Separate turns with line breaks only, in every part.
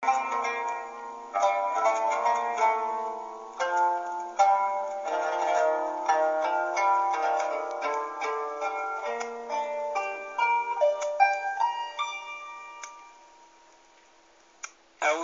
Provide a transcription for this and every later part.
أعوذ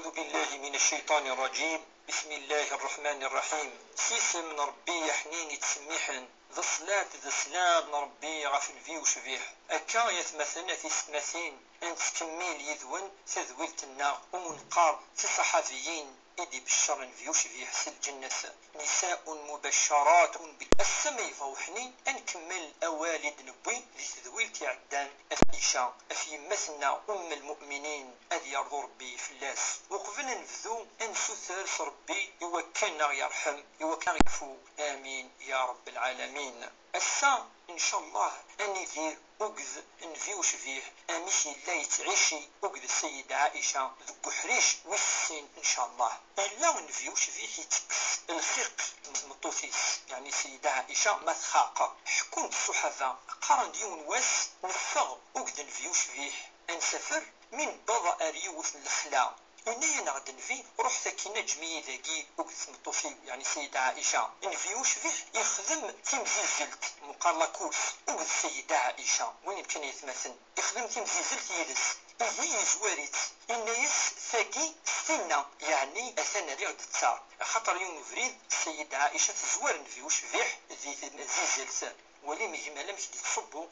بالله من الشيطان الرجيم. بسم الله الرحمن الرحيم. سيسم من ربي يحنين يتسميحن ذا صلاة ذا سلام ربي غفل في وشبيح أكا يتمثلنا في ستماثين أن تكميل يذون تذويلتنا ومنقار في صحفيين إدي بالشر في وشبيح سل جنة نساء مبشرات بالسمي فوحني أنكمل أوالد نبوي ذي تذويلتي عدان أفيشا أفي مثلنا المؤمنين أذ يرضو ربي فلاس وقبل نفذو أنسوثرس ربي يوكلنا يرحم يوكلنا يعفو آمين يا رب العالمين. السا إن شاء الله أني ذير أقذ نفيوش فيه أمشي لا يتعيشي أقذ السيدة عائشة ذو حريش والسين إن شاء الله إلا نفيوش فيه يتكس الخيق مطوفيس يعني السيدة عائشة ما تخاقة حكون الصحابة قرن ديون واس نفغ أقذ نفيوش فيه أنسفر من بضع ريوث الخلا إني نغد نفي روح ثكينا جميع ذاكي وقت مطوفي يعني سيدة عائشة نفيوش فيه يخدم تمزيزلت مقارلة كورس وقت سيدة عائشة وين يمكن يتمثل يخدم تمزيزلت يدس هي زواريت إنيس ثاكي ستنا يعني أثنى ريغد التار خطر يوم فريد السيدة عائشة تزوار نفيوش فيه ذي تمزيزلت ولي مهمة لمش تصبو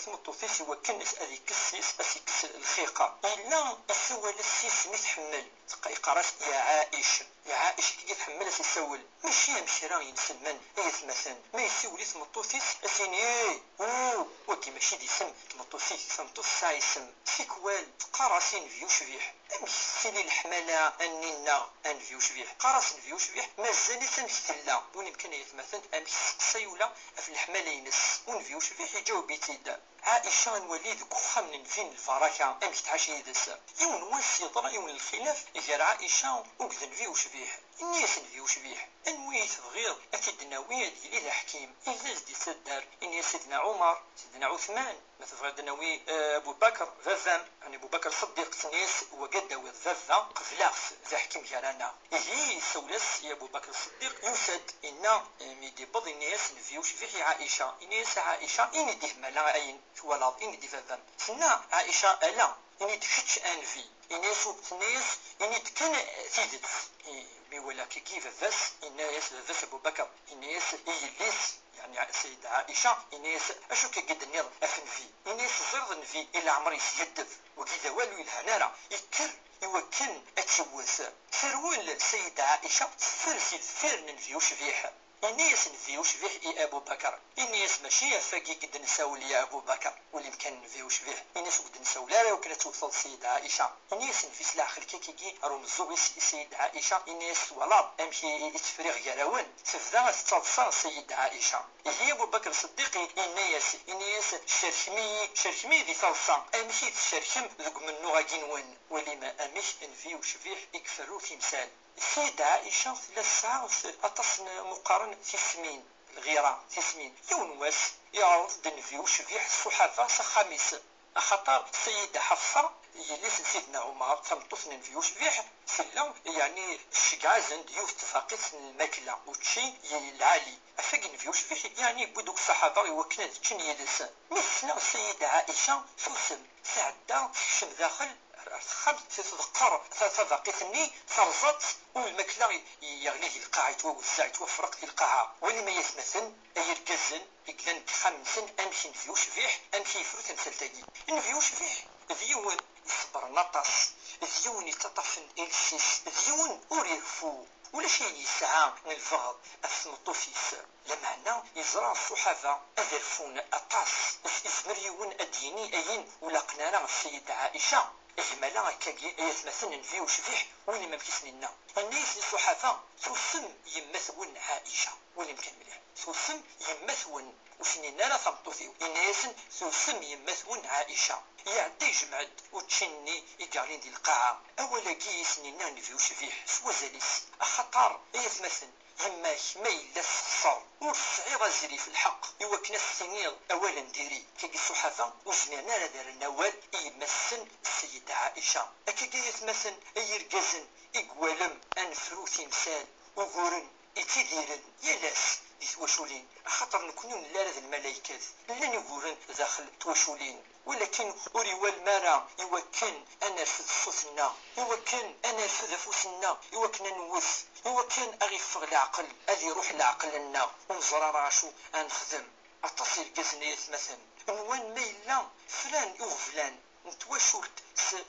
ثمطوفيس وكنس أذي كسيس أسيكس الخيقة إلا السوال السيس متحمل قرأت يا عائش يا عائش كي يتحمل سيسول ماشي يمشي راه ينسلمن يتمثل ما يسولي ثمطوفيس أسيني وكي ماشي دي سم ثمطوفيس ثمطوف ساي سم سيكوال قراسين فيوش فيه أمش سيلي الحملة أنينا أن فيوش فيه قراس فيوش فيه مازال تنفتلا ونمكن يتمثل أمش سيولا في الحملة ينس ونفيوش فيه يجاوب يتيدا عائشة نوليد كخا من فين الفركة أمش تعشي يدس يون واس يضرى يون الخلاف غير عائشة وكذن فيوش فيه الناس نفيوش فيه أنوي تبغيض أكيد ناوية ديالي الحكيم إذا جدي تدار إني سيدنا عمر سيدنا عثمان ما تبغيض ناوي أبو بكر فافام يعني أبو بكر صديق سنيس وقد وذ فافا قفلاف ذا حكيم جارانا إيه سولس يا أبو بكر الصديق يوسد إن ميدي بض الناس نفيوش فيه عائشة إنيس عائشة إني ديه ملا أين شوالاد إني دي فافام سنا عائشة ألا إني تشتش أنفي إني سوبت ناس إني تكن تيدت ولا كيف فاس الناس فاس أبو بكر الناس يليس يعني السيدة عائشة الناس أشو كيقد النظر أفنفي الناس زرد نفي إلى عمري يسيدف وكذا والو الهنارة يكر يوكن أتشوث فرول السيدة عائشة فرسي فرن نفيوش فيها الناس نفيوش فيه أبو بكر الناس ماشي فاقي قد نساول يا أبو بكر واللي مكان نفيوش فيه الناس قد نساول لا وكنا توصل السيدة عائشة الناس نفي سلاح الكيكي روم الزوغي السيدة عائشة الناس ولاد أمشي يتفريغ يراون تفضل تتصل السيدة عائشة هي أبو بكر الصديق الناس شرشمي ذي صلصة أمشي تشرشم ذوق من نوغاكين وين واللي ما أمش نفيوش فيه يكفرو في مثال السيدة عائشة ثلاث ساعات أتصن مقارنة تسمين الغيرة تسمين يون واس يعرض دنفيوش فيه الصحافة خميس خطر السيدة حفصة يلي سيدنا عمر تمطف نفيوش فيه سلا يعني الشقازن ديوث تفاقيت الماكلة وتشي العالي أفاق نفيوش فيه يعني بدوك الصحابة يوكنا تشن يدس مثل السيدة عائشة سوسم سعدة شم داخل خمس تذكر تذكرني فرزت والمكلا يغليه القاع يتوزع يتوفرق في القاعة ولي ما يتمثل أي الجزن يقلن خمسن أمشي نفيوش فيه أمشي يفرو تمثلتاقي نفيوش فيه ذيون يصبر نطس ذيون يتطفن إلسيس ذيون أوريفو ولا شيء يسعى من الفغض أثمطوفيس لمعنى يزرع الصحابة أذرفون أطاس إزمريون أديني أين ولا قنانا السيدة عائشة إجمالا كاكي يتمثلن فيه وشفيه وين ما مكسننا الناس الصحافة ثم يمثون عائشة وين مكان مليح ثم يمثون وسنينا لا ثمطوثيو الناس ثم يمثون عائشة يعدي جمعد وتشني يقالين دي القاعة أولا كي سنينا نفيو شفيه سوا زاليس أخطار يتمثل يماك ما إلا تخسر وتسعي زري في الحق يوكنا السنير أولا ديري كي الصحافة وزميرنا لا دار النوال يمسن السيدة عائشة أكاكا يتمثل أي رقازن إقوالم أنفرو تمثال وقورن إتديرن يلاس دي تواشولين خاطر نكونون لا هذا الملايكات لن يقولن داخل تواشولين ولكن أريوا المرا يوكن أنا رفض صوتنا يوكن أنا رفض فوسنا يوكن نوث يوكن أغفغ العقل أذي روح العقل لنا ونزرى راشو أنخدم أتصل قزنية مثلا نوان ميلا فلان يغفلان نتواشولت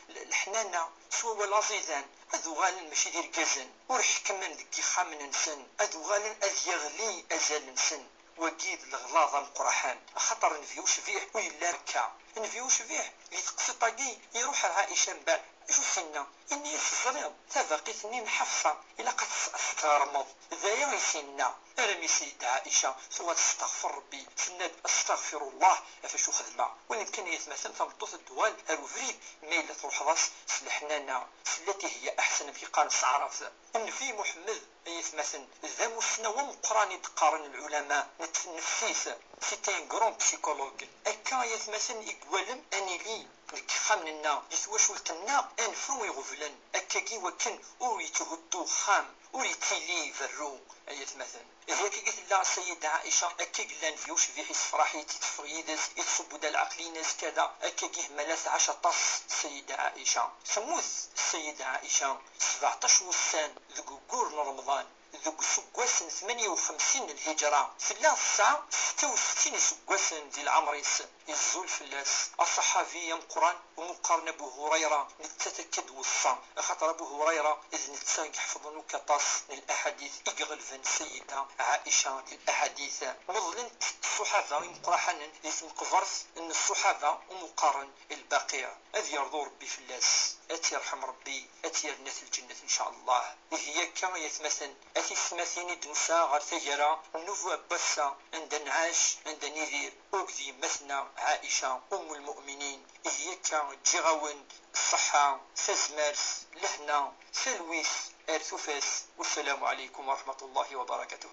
الحنانة سوا العزيزان أذو غالن ماشي دير قزن ورح كمان دكي خامن نسن أذو غالن أذ يغلي أزال نسن وكيد الغلاظة مقرحان خطر نفيوش فيه ويلا ركا نفيوش فيه اللي تقصي طاقي يروح العائشة مبال شو سنة إني الصغير تفاقيتني محفصة إلا قد استغرمض ذايا يسنة أرمي سيدة عائشة ثم تستغفر ربي سند استغفر الله فشو خدمة وإن كان يتمثل تمطوث الدوال هالوفريد ميلة تروح راس سلحنانا سلتي هي أحسن في قانص عرف إن في محمد يتمثل ذا مسنا ومقراني تقارن العلماء نفسيس سيتين غرون بسيكولوج أكا يتمثل إقوالم أني لي لك خامننا يتواشولتنا أنفرو يغفلن أكاكي وكن أوريتهدو خام أوريتيلي فرو يتمثل هيك قلت لها السيدة عائشة أكي قلان فيوش في حس فرحي تتفريدس يتصبو دا العقلينس كذا أكي ملاث 10 طس السيدة عائشة سموث السيدة عائشة 17 وسان ذو قرن رمضان ذو سقواسن 58 الهجرة ثلاث ساعة 66 سقواسن ذي العمريس يزول فلاس الصحابية مقران ومقارنة أبو هريرة نتتكد وصا خاطر أبو هريرة إذ نتساق حفظنو كطاس للأحاديث إقغلفن سيدة عائشة للأحاديث وظلنت الصحابة مقرحنا لثم قفرث إن الصحابة ومقارن الباقية أذ يرضو ربي فلاس أتي يرحم ربي أتي يرنث الجنة إن شاء الله هي كما يتمثل أتي ثماثين دنسا غير ثجرة النفوة بسا عند نعاش عند نذير أكذي مثنى عائشة أم المؤمنين هي كجغون الصحة سزمارس لهنا سلويس أرثوفاس والسلام عليكم ورحمة الله وبركاته.